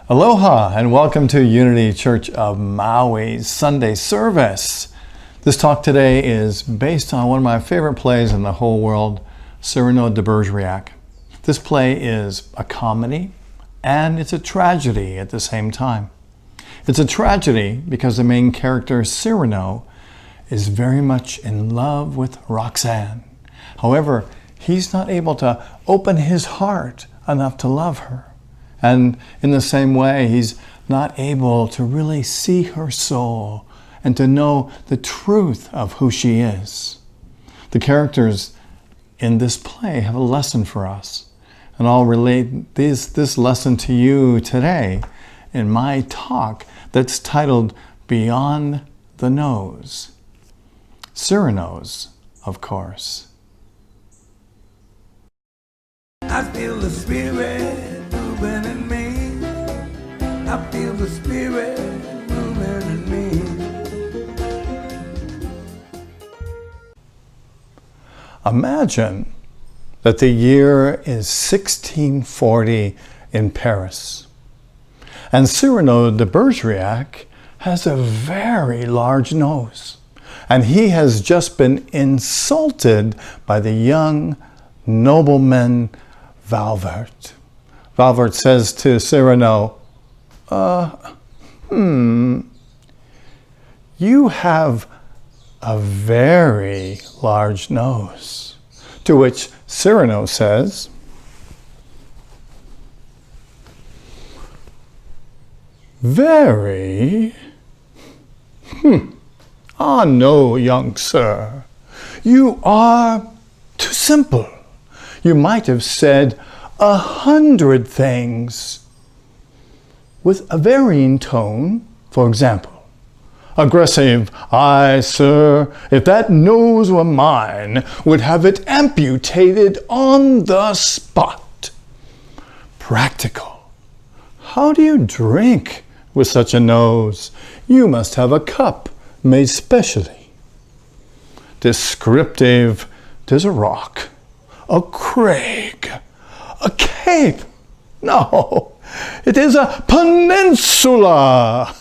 Aloha and welcome to Unity Church of Maui's Sunday service. This talk today is based on one of my favorite plays in the whole world, Cyrano de Bergerac. This play is a comedy and it's a tragedy at the same time. It's a tragedy because the main character, Cyrano, is very much in love with Roxane. However, he's not able to open his heart enough to love her. And in the same way, he's not able to really see her soul and to know the truth of who she is. The characters in this play have a lesson for us. And I'll relate this lesson to you today in my talk that's titled Beyond the Nose. Cyrano's, of course. I feel the spirit moving in me. I feel the spirit moving in me. Imagine that the year is 1640 in Paris. And Cyrano de Bergerac has a very large nose. And he has just been insulted by the young nobleman Valvert. Valvert says to Cyrano, you have a very large nose. To which Cyrano says, very? Ah, no, young sir. You are too simple. You might have said 100 things with a varying tone. For example, aggressive, I, sir, if that nose were mine, would have it amputated on the spot. Practical, how do you drink with such a nose? You must have a cup made specially. Descriptive, 'tis a rock, a crag, a cape. No, it is a peninsula.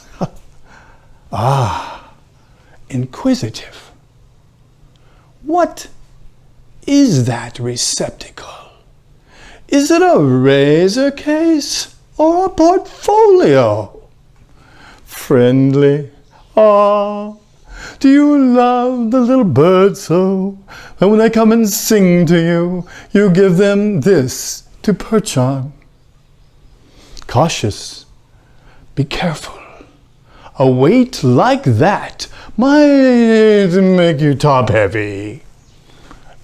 Inquisitive. What is that receptacle? Is it a razor case or a portfolio? Friendly. Do you love the little birds so that when they come and sing to you, you give them this to perch on? Cautious. Be careful. A weight like that might make you top heavy.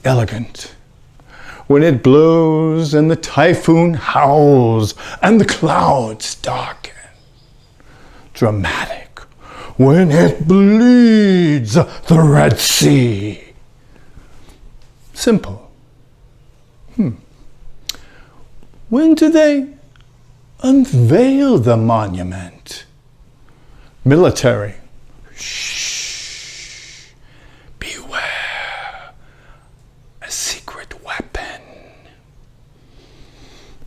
Elegant. When it blows and the typhoon howls and the clouds darken. Dramatic. When it bleeds the Red Sea. Simple. When do they unveil the monument? Military. Shh. Beware. A secret weapon.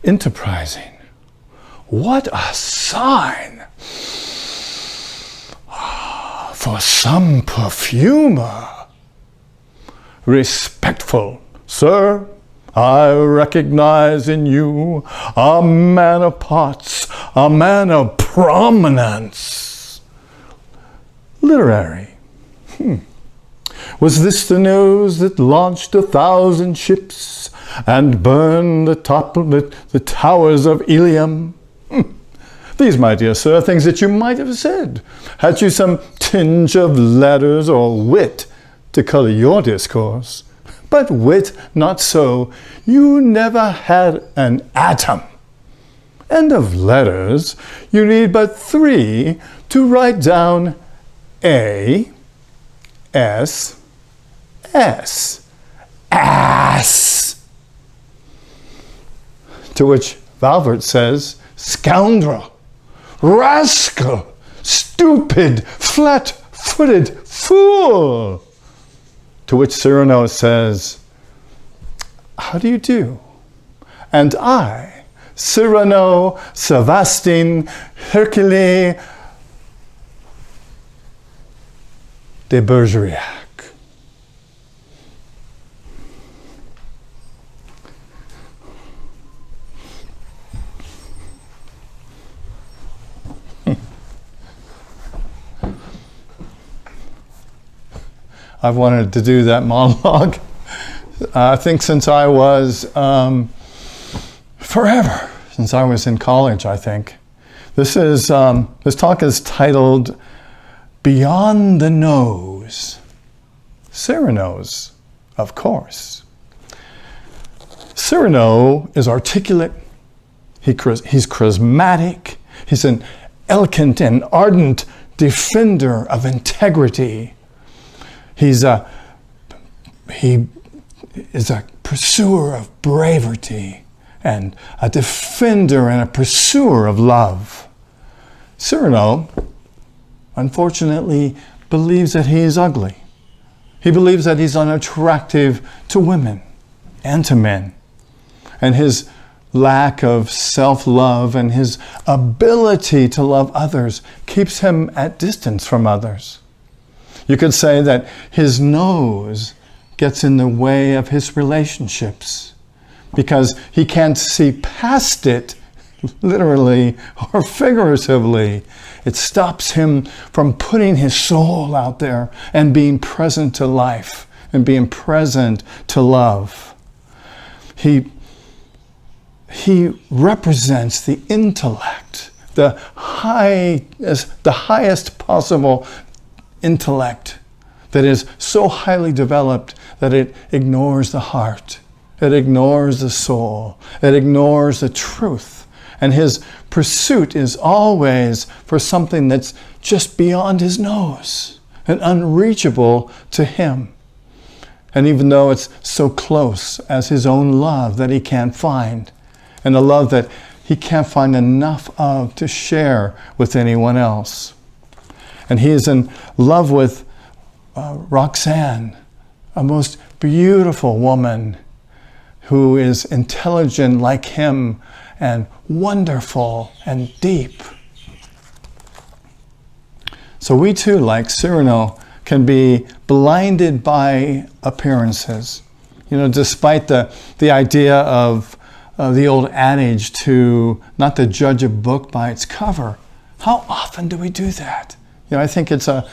Enterprising. What a sign for some perfumer. Respectful. Sir, I recognize in you a man of parts, a man of prominence. Literary. Was this the nose that launched 1,000 ships and burned the top of the towers of Ilium? These, my dear sir, are things that you might have said, had you some tinge of letters or wit to color your discourse. But wit not so. You never had an atom. And of letters, you need but 3 to write down A, S, S. Ass. To which Valvert says, scoundrel. Rascal, stupid, flat-footed fool. To which Cyrano says, how do you do? And I Cyrano, Sebastian, Hercule de Bergerac. I've wanted to do that monologue, I think since I was, forever, since I was in college, I think. This talk is titled, Beyond the Nose. Cyrano's, of course. Cyrano is articulate, he's charismatic, he's an eloquent and ardent defender of integrity. He is a pursuer of bravery and a defender and a pursuer of love. Cyrano, unfortunately, believes that he is ugly. He believes that he's unattractive to women and to men. And his lack of self-love and his ability to love others keeps him at distance from others. You could say that his nose gets in the way of his relationships because he can't see past it, literally or figuratively. It stops him from putting his soul out there and being present to life and being present to love. He represents the intellect, the highest possible intellect that is so highly developed that it ignores the heart, it ignores the soul, it ignores the truth. And his pursuit is always for something that's just beyond his nose and unreachable to him. And even though it's so close as his own love that he can't find, and a love that he can't find enough of to share with anyone else. And he is in love with Roxane, a most beautiful woman who is intelligent like him and wonderful and deep. So we too, like Cyrano, can be blinded by appearances. You know, despite the idea of the old adage to not to judge a book by its cover. How often do we do that? You know, I think it's a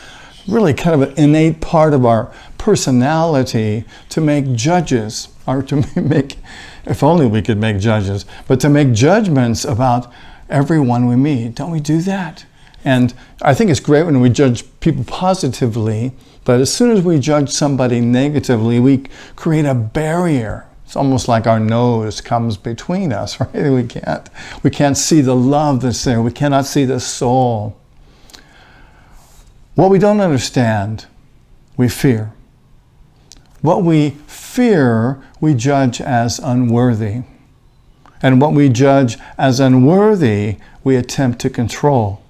really kind of an innate part of our personality to make judges, or to make, if only we could make judges, but to make judgments about everyone we meet. Don't we do that? And I think it's great when we judge people positively, but as soon as we judge somebody negatively, we create a barrier. It's almost like our nose comes between us, right? We can't see the love that's there. We cannot see the soul. What we don't understand, we fear. What we fear, we judge as unworthy. And what we judge as unworthy, we attempt to control.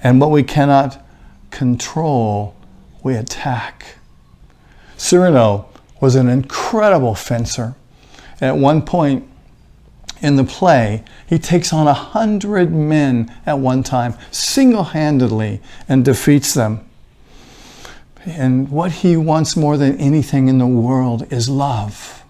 And what we cannot control, we attack. Cyrano was an incredible fencer. At one point in the play, he takes on 100 men at one time, single-handedly, and defeats them. And what he wants more than anything in the world is love.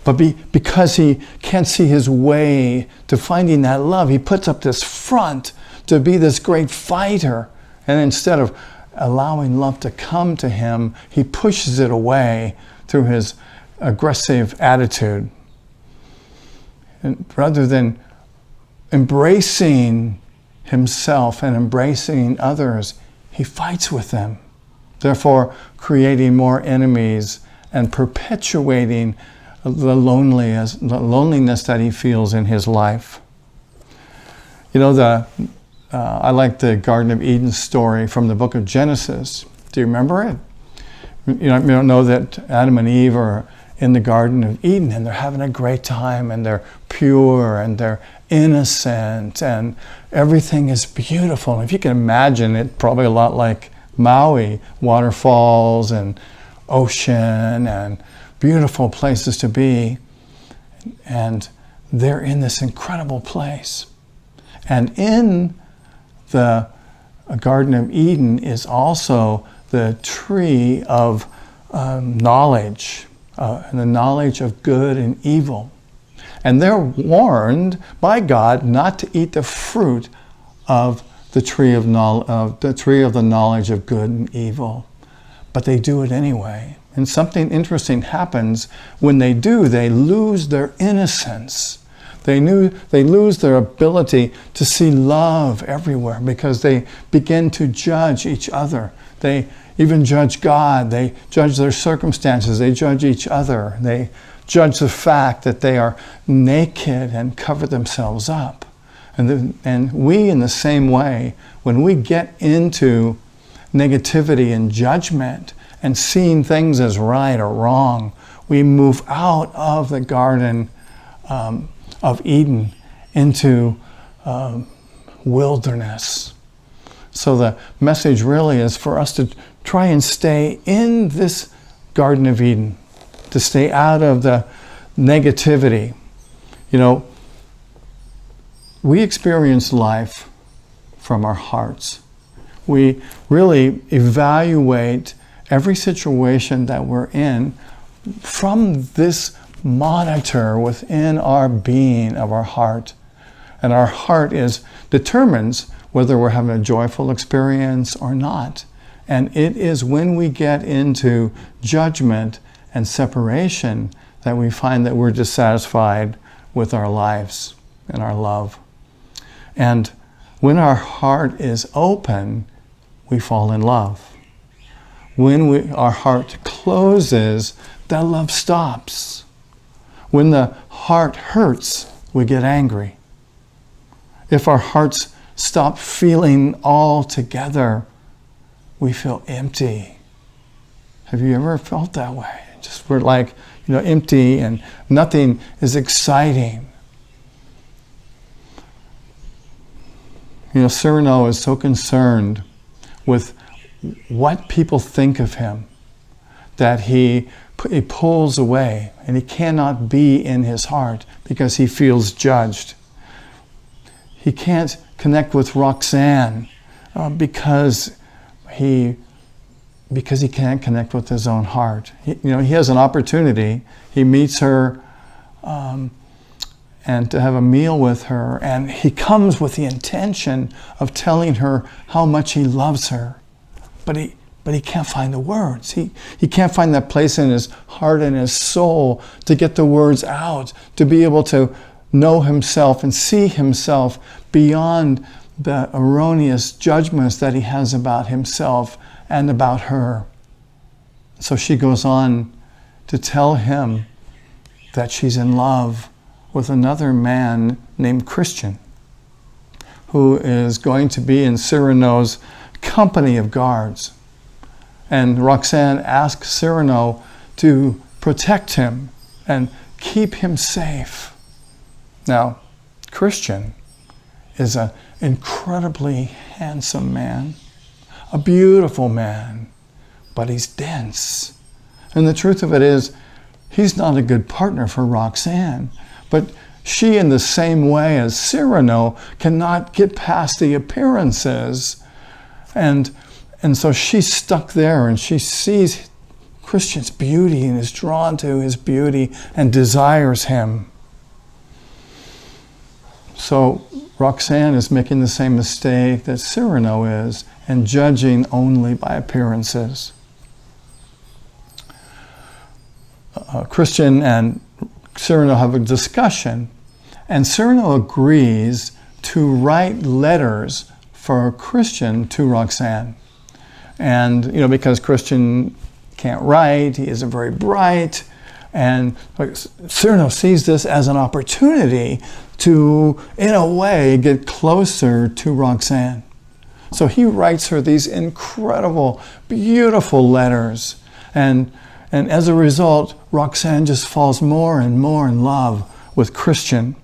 But because he can't see his way to finding that love, he puts up this front to be this great fighter. And instead of allowing love to come to him, he pushes it away through his aggressive attitude. And rather than embracing himself and embracing others, he fights with them, therefore creating more enemies and perpetuating the loneliness that he feels in his life. You know, I like the Garden of Eden story from the book of Genesis. Do you remember it? You don't know that Adam and Eve are in the Garden of Eden and they're having a great time and they're pure and they're innocent and everything is beautiful. And if you can imagine it, probably a lot like Maui, waterfalls and ocean and beautiful places to be. And they're in this incredible place. And in the Garden of Eden is also the tree of knowledge, and the knowledge of good and evil. And they're warned by God not to eat the fruit of the tree of the knowledge of good and evil. But they do it anyway. And something interesting happens when they do. They lose their innocence. They lose their ability to see love everywhere because they begin to judge each other. They even judge God. They judge their circumstances. They judge each other. They judge the fact that they are naked and cover themselves up. And we, in the same way, when we get into negativity and judgment and seeing things as right or wrong, we move out of the Garden of Eden into wilderness. So the message really is for us to try and stay in this Garden of Eden, to stay out of the negativity. You know, we experience life from our hearts. We really evaluate every situation that we're in from this monitor within our being of our heart. And our heart determines whether we're having a joyful experience or not. And it is when we get into judgment and separation that we find that we're dissatisfied with our lives and our love. And when our heart is open, we fall in love. When our heart closes, that love stops. When the heart hurts, we get angry. If our hearts stop feeling all together, we feel empty. Have you ever felt that way? Just we're like, empty and nothing is exciting. Cyrano is so concerned with what people think of him that he pulls away and he cannot be in his heart because he feels judged. He can't connect with Roxane because he can't connect with his own heart. He has an opportunity. He meets her and to have a meal with her, and he comes with the intention of telling her how much he loves her, but he can't find the words. He can't find that place in his heart and his soul to get the words out, to be able to know himself and see himself beyond the erroneous judgments that he has about himself and about her. So she goes on to tell him that she's in love with another man named Christian, who is going to be in Cyrano's company of guards. And Roxane asks Cyrano to protect him and keep him safe. Now, Christian is an incredibly handsome man, a beautiful man, but he's dense. And the truth of it is, he's not a good partner for Roxane. But she, in the same way as Cyrano, cannot get past the appearances. And so she's stuck there, and she sees Christian's beauty and is drawn to his beauty and desires him. So Roxane is making the same mistake that Cyrano is and judging only by appearances. Christian and Cyrano have a discussion, and Cyrano agrees to write letters for Christian to Roxane. And, because Christian can't write, he isn't very bright, and Cyrano sees this as an opportunity to, in a way, get closer to Roxane. So he writes her these incredible, beautiful letters, and as a result, Roxane just falls more and more in love with Christian.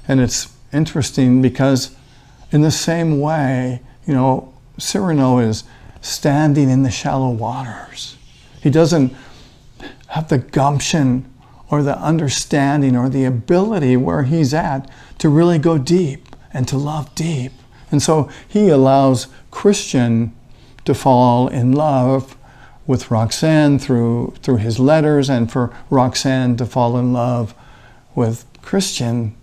And it's interesting because in the same way, Cyrano is standing in the shallow waters. He doesn't have the gumption or the understanding or the ability where he's at to really go deep and to love deep. And so he allows Christian to fall in love with Roxane through his letters, and for Roxane to fall in love with Christian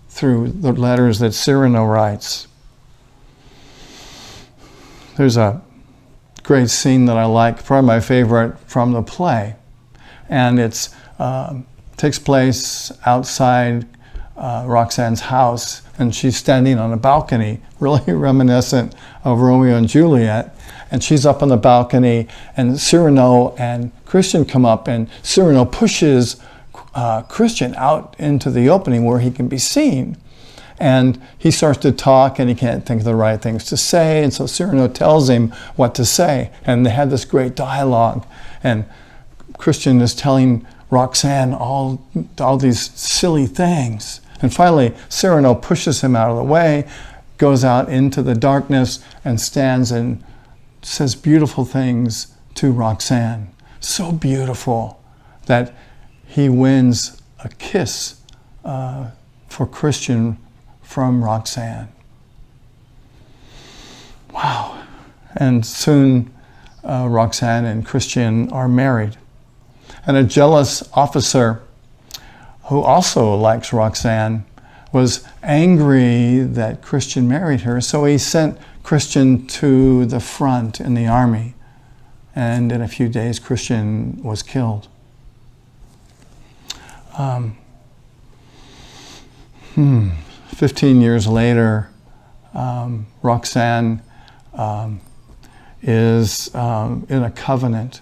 through the letters that Cyrano writes. There's a great scene that I like, probably my favorite from the play, and it takes place outside Roxane's house, and she's standing on a balcony, really reminiscent of Romeo and Juliet. And she's up on the balcony, and Cyrano and Christian come up, and Cyrano pushes Christian out into the opening where he can be seen. And he starts to talk, and he can't think of the right things to say, and so Cyrano tells him what to say. And they have this great dialogue, and Christian is telling Roxane all these silly things. And finally, Cyrano pushes him out of the way, goes out into the darkness, and stands and says beautiful things to Roxane. So beautiful that he wins a kiss for Christian from Roxane. Wow. And soon Roxane and Christian are married. And a jealous officer who also likes Roxane was angry that Christian married her, so he sent Christian to the front in the army, and in a few days Christian was killed. 15 years later, Roxane is in a convent,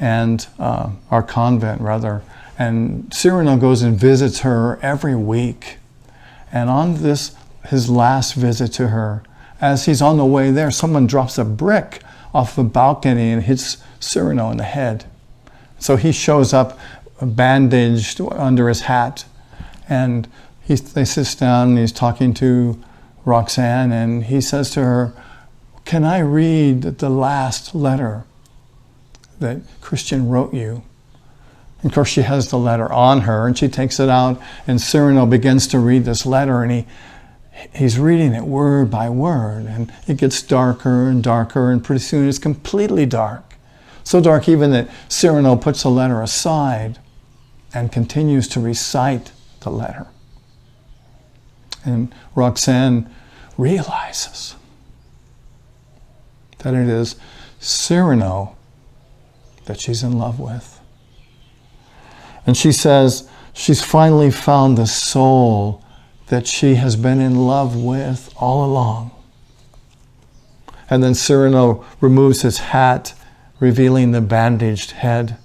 and our convent rather, and Cyrano goes and visits her every week. And on his last visit to her, as he's on the way there, someone drops a brick off the balcony and hits Cyrano in the head. So he shows up bandaged under his hat, and they sit down and he's talking to Roxane, and he says to her, "Can I read the last letter that Christian wrote you?" Of course, she has the letter on her, and she takes it out, and Cyrano begins to read this letter, and he's reading it word by word, and it gets darker and darker, and pretty soon it's completely dark. So dark even that Cyrano puts the letter aside and continues to recite the letter. And Roxane realizes that it is Cyrano that she's in love with. And she says she's finally found the soul that she has been in love with all along. And then Cyrano removes his hat, revealing the bandaged head.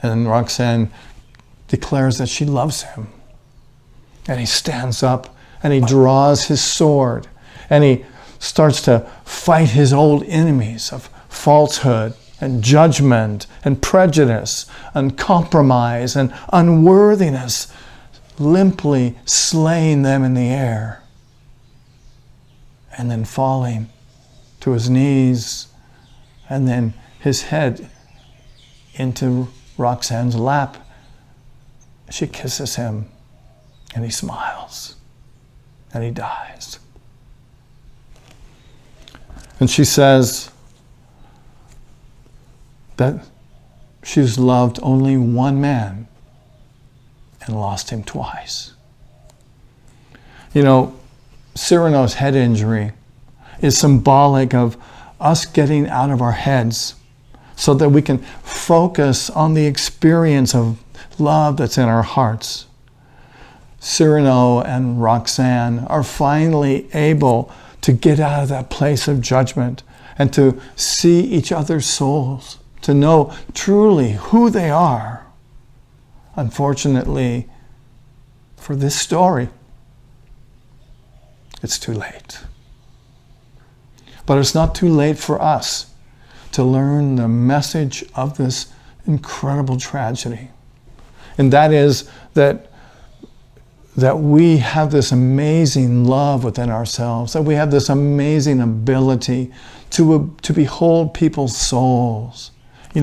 And then Roxane declares that she loves him. And he stands up and he draws his sword and he starts to fight his old enemies of falsehood and judgment and prejudice and compromise and unworthiness, limply slaying them in the air, and then falling to his knees, and then his head into Roxane's lap. She kisses him, and he smiles, and he dies. And she says that she's loved only one man and lost him twice. You know, Cyrano's head injury is symbolic of us getting out of our heads so that we can focus on the experience of love that's in our hearts. Cyrano and Roxane are finally able to get out of that place of judgment and to see each other's souls, to know truly who they are. Unfortunately, for this story, it's too late. But it's not too late for us to learn the message of this incredible tragedy. And that is that we have this amazing love within ourselves, that we have this amazing ability to behold people's souls.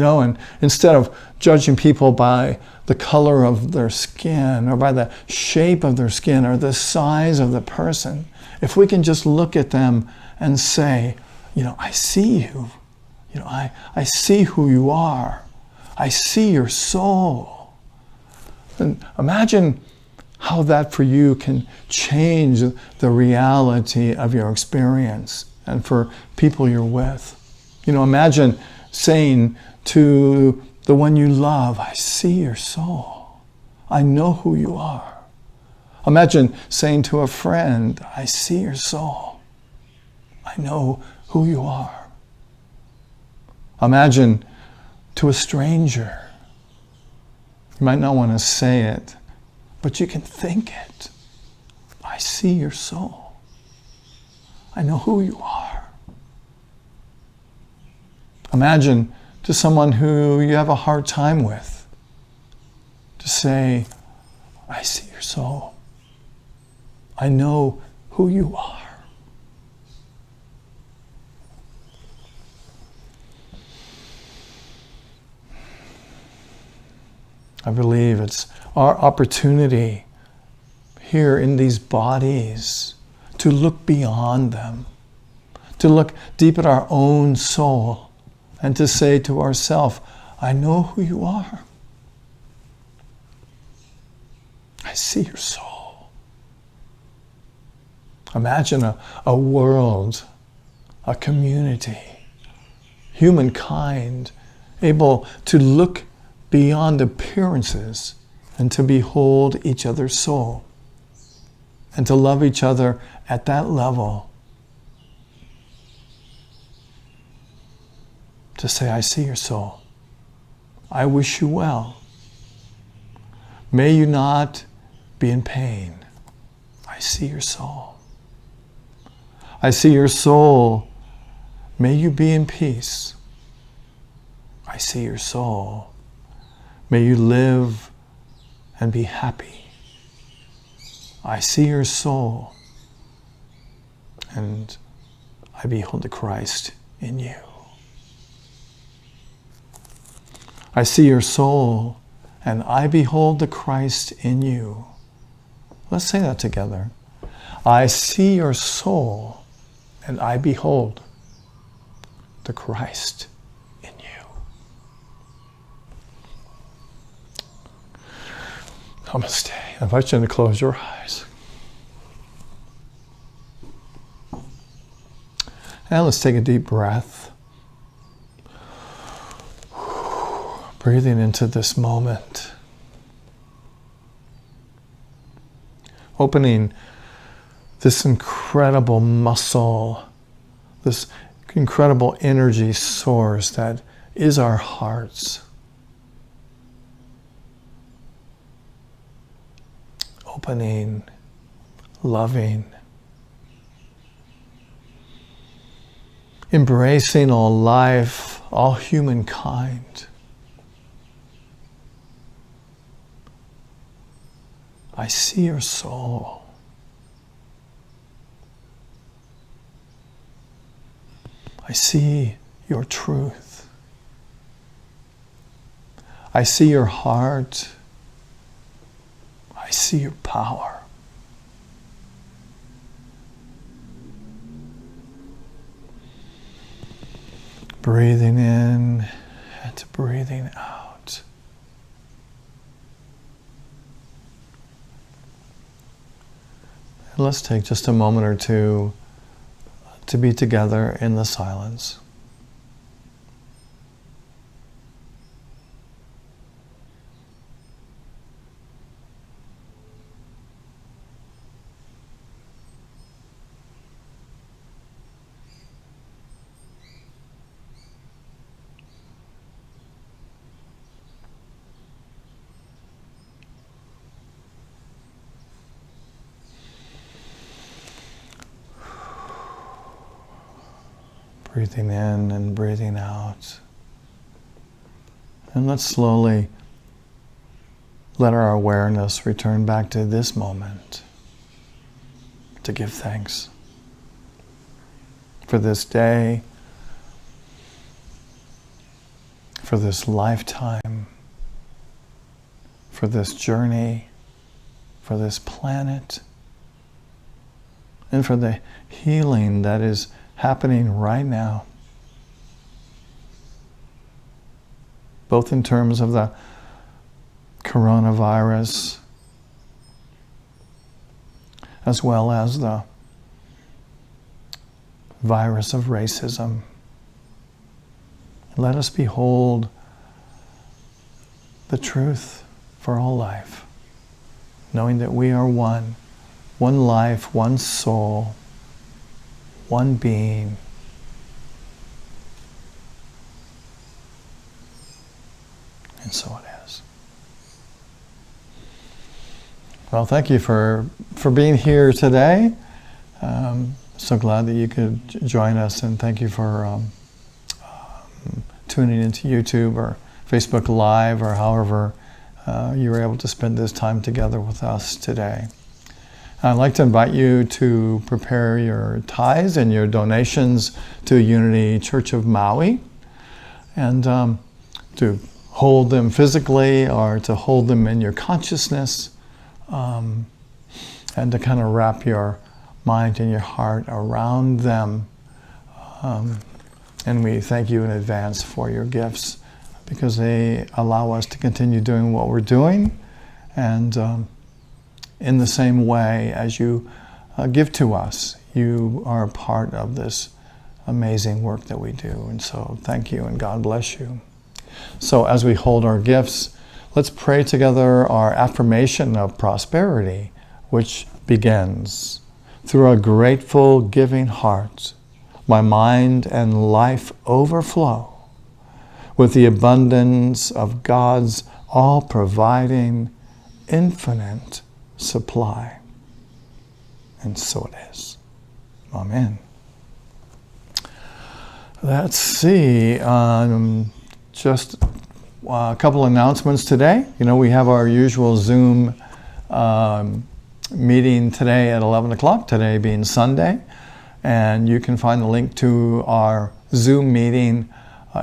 And instead of judging people by the color of their skin or by the shape of their skin or the size of the person, if we can just look at them and say, I see you. I see who you are. I see your soul. And imagine how that for you can change the reality of your experience and for people you're with. Imagine saying to the one you love, I see your soul. I know who you are. Imagine saying to a friend, I see your soul. I know who you are. Imagine to a stranger. You might not want to say it, but you can think it. I see your soul. I know who you are. Imagine to someone who you have a hard time with to say, I see your soul. I know who you are. I believe it's our opportunity here in these bodies to look beyond them, to look deep at our own soul and to say to ourselves, I know who you are. I see your soul. Imagine a world, a community, humankind able to look beyond appearances and to behold each other's soul and to love each other at that level. To say, I see your soul. I wish you well. May you not be in pain. I see your soul. I see your soul. May you be in peace. I see your soul. May you live and be happy. I see your soul, and I behold the Christ in you. I see your soul, and I behold the Christ in you. Let's say that together. I see your soul, and I behold the Christ in you. Namaste. I invite you to close your eyes. And let's take a deep breath. Breathing into this moment. Opening this incredible muscle, this incredible energy source that is our hearts. Opening, loving, embracing all life, all humankind. I see your soul. I see your truth. I see your heart. I see your power. Breathing in and breathing out. And let's take just a moment or two to be together in the silence. Breathing in and breathing out. And let's slowly let our awareness return back to this moment to give thanks for this day, for for this lifetime, for this journey, for this planet, and for the healing that is happening right now, both in terms of the coronavirus as well as the virus of racism. Let us behold the truth for all life, knowing that we are one life, one soul, one being. And so it is. Well, thank you for being here today. So glad that you could join us, and thank you for tuning into YouTube or Facebook Live or however you were able to spend this time together with us today. I'd like to invite you to prepare your tithes and your donations to Unity Church of Maui, and to hold them physically or to hold them in your consciousness, and to kind of wrap your mind and your heart around them. And we thank you in advance for your gifts, because they allow us to continue doing what we're doing. And in the same way as you give to us, you are a part of this amazing work that we do. And so thank you, and God bless you. So as we hold our gifts, let's pray together our affirmation of prosperity, which begins: through a grateful, giving heart, my mind and life overflow with the abundance of God's all-providing, infinite supply. And so it is. Amen. Let's see. Just a couple announcements today. You know, we have our usual Zoom meeting today at 11 o'clock, today being Sunday. And you can find the link to our Zoom meeting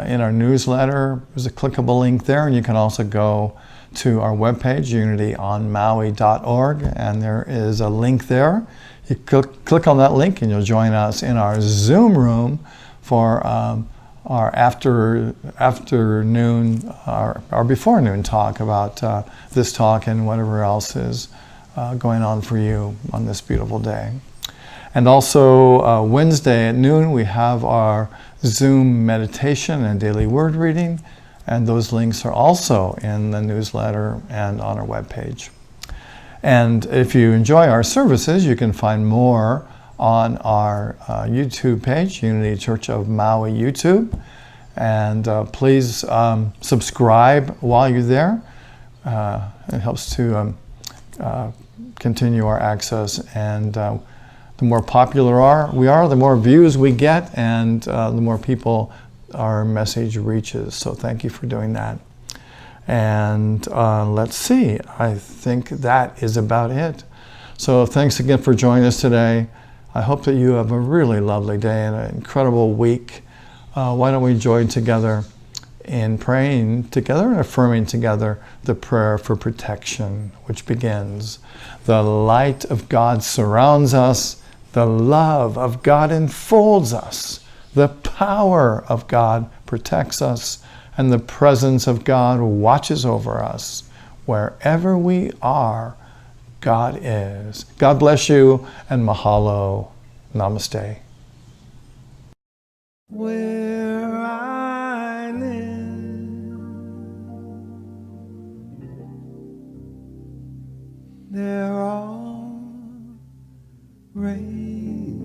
in our newsletter. There's a clickable link there, and you can also go to our webpage, unityonmaui.org, and there is a link there. You click on that link and you'll join us in our Zoom room for our afternoon, our before noon talk about this talk and whatever else is going on for you on this beautiful day. And also Wednesday at noon, we have our Zoom meditation and daily word reading, and those links are also in the newsletter and on our webpage. And if you enjoy our services, you can find more on our YouTube page, Unity Church of Maui YouTube. And please subscribe while you're there. It helps to continue our access, and the more popular we are, the more views we get, and the more people our message reaches. So thank you for doing that. And let's see, I think that is about it. So thanks again for joining us today. I hope that you have a really lovely day and an incredible week. Why don't we join together in praying together and affirming together the prayer for protection, which begins: the light of God surrounds us, the love of God enfolds us, the power of God protects us, and the presence of God watches over us. Wherever we are, God is. God bless you, and mahalo. Namaste. Where I live, they're all raised